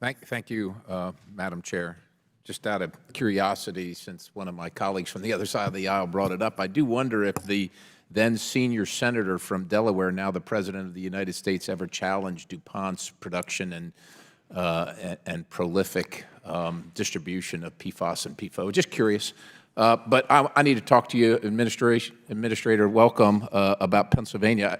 Thank you, Madam Chair. Just out of curiosity, since one of my colleagues from the other side of the aisle brought it up, I do wonder if the then senior senator from Delaware, now the President of the United States, ever challenged DuPont's production and prolific distribution of PFAS and PFOA. Just curious. But I need to talk to you, Administrator, welcome, about Pennsylvania.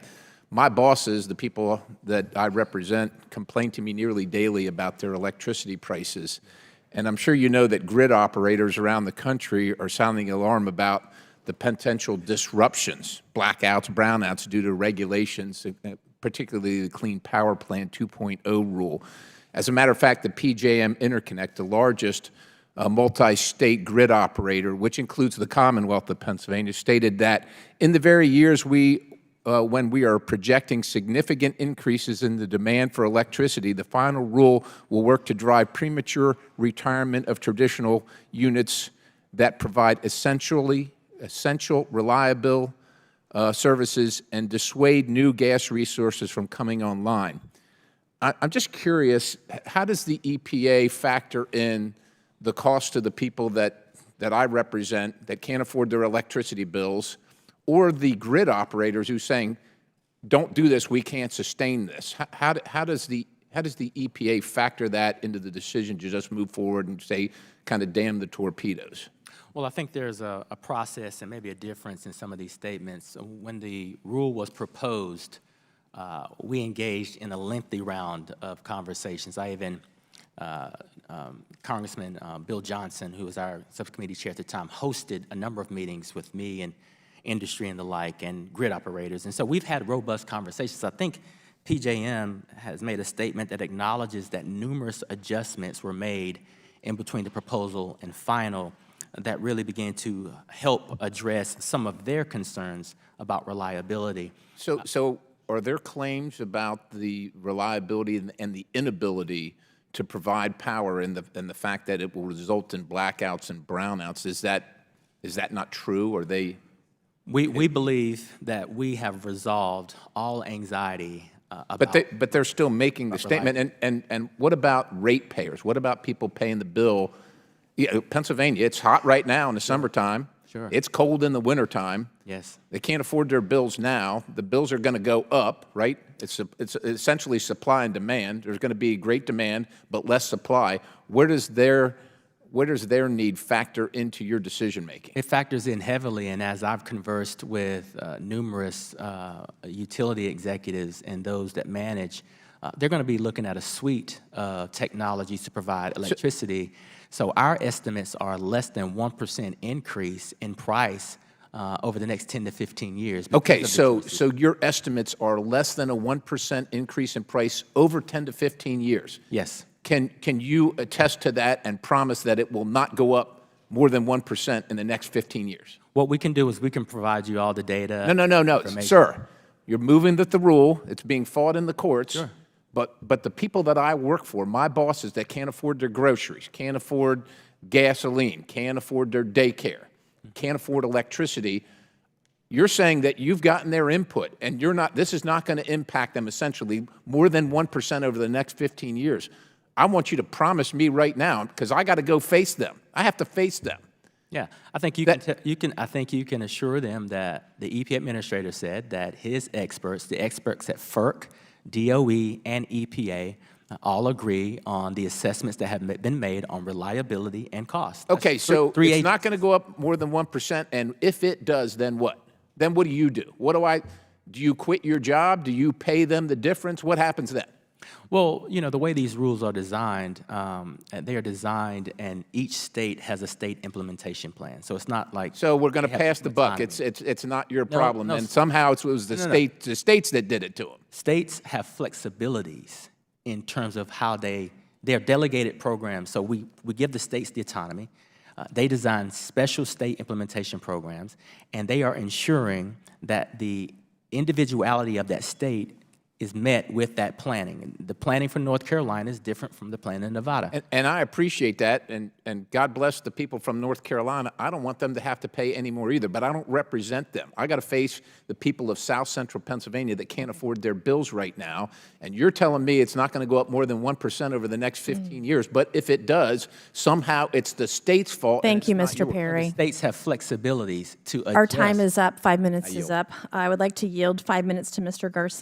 My bosses, the people that I represent, complain to me nearly daily about their electricity prices. And I'm sure you know that grid operators around the country are sounding the alarm about the potential disruptions, blackouts, brownouts due to regulations, particularly the Clean Power Plan 2.0 rule. As a matter of fact, the PJM Interconnect, the largest multi-state grid operator, which includes the Commonwealth of Pennsylvania, stated that in the very years when we are projecting significant increases in the demand for electricity, the final rule will work to drive premature retirement of traditional units that provide essential, reliable services and dissuade new gas resources from coming online. I'm just curious, how does the EPA factor in the cost to the people that I represent that can't afford their electricity bills, or the grid operators who are saying, don't do this, we can't sustain this? How does the EPA factor that into the decision to just move forward and say, kind of damn the torpedoes? Well, I think there's a process and maybe a difference in some of these statements. When the rule was proposed, we engaged in a lengthy round of conversations. I even, Congressman Bill Johnson, who was our subcommittee chair at the time, hosted a number of meetings with me and industry and the like, and grid operators. And so we've had robust conversations. I think PJM has made a statement that acknowledges that numerous adjustments were made in between the proposal and final that really began to help address some of their concerns about reliability. So are there claims about the reliability and the inability to provide power and the fact that it will result in blackouts and brownouts? Is that not true? Or they? We believe that we have resolved all anxiety about. But they're still making the statement. And what about ratepayers? What about people paying the bill? Pennsylvania, it's hot right now in the summertime. Sure. It's cold in the wintertime. Yes. They can't afford their bills now. The bills are going to go up, right? It's essentially supply and demand. There's going to be great demand, but less supply. Where does their need factor into your decision making? It factors in heavily, and as I've conversed with numerous utility executives and those that manage, they're going to be looking at a suite of technologies to provide electricity. So our estimates are less than 1% increase in price over the next 10 to 15 years. Okay, so your estimates are less than a 1% increase in price over 10 to 15 years. Yes. Can you attest to that and promise that it will not go up more than 1% in the next 15 years? What we can do is we can provide you all the data. No, sir. You're moving the rule. It's being fought in the courts. Sure. But the people that I work for, my bosses that can't afford their groceries, can't afford gasoline, can't afford their daycare, can't afford electricity, you're saying that you've gotten their input and this is not going to impact them essentially more than 1% over the next 15 years. I want you to promise me right now, because I got to go face them. I have to face them. Yeah, I think I think you can assure them that the EPA Administrator said that his experts, the experts at FERC, DOE, and EPA, all agree on the assessments that have been made on reliability and cost. Okay, so it's not going to go up more than 1%, and if it does, then what? Then what do you do? Do you quit your job? Do you pay them the difference? What happens then? Well, you know, the way these rules are designed, they are designed, and each state has a state implementation plan. So it's not like. So we're going to pass the buck. It's not your problem, and somehow it was the states that did it to them. States have flexibilities in terms of how they're delegated programs. So we give the states the autonomy. They design special state implementation programs, and they are ensuring that the individuality of that state is met with that planning. And the planning for North Carolina is different from the planning in Nevada. And I appreciate that, and God bless the people from North Carolina. I don't want them to have to pay any more either, but I don't represent them. I got to face the people of South Central Pennsylvania that can't afford their bills right now, and you're telling me it's not going to go up more than 1% over the next 15 years, but if it does, somehow it's the state's fault. Thank you, and it's not Mr. yours. Perry. States have flexibilities to adjust. Our time is up. 5 minutes is yield. up. I would like to yield 5 minutes to Mr. Garcia.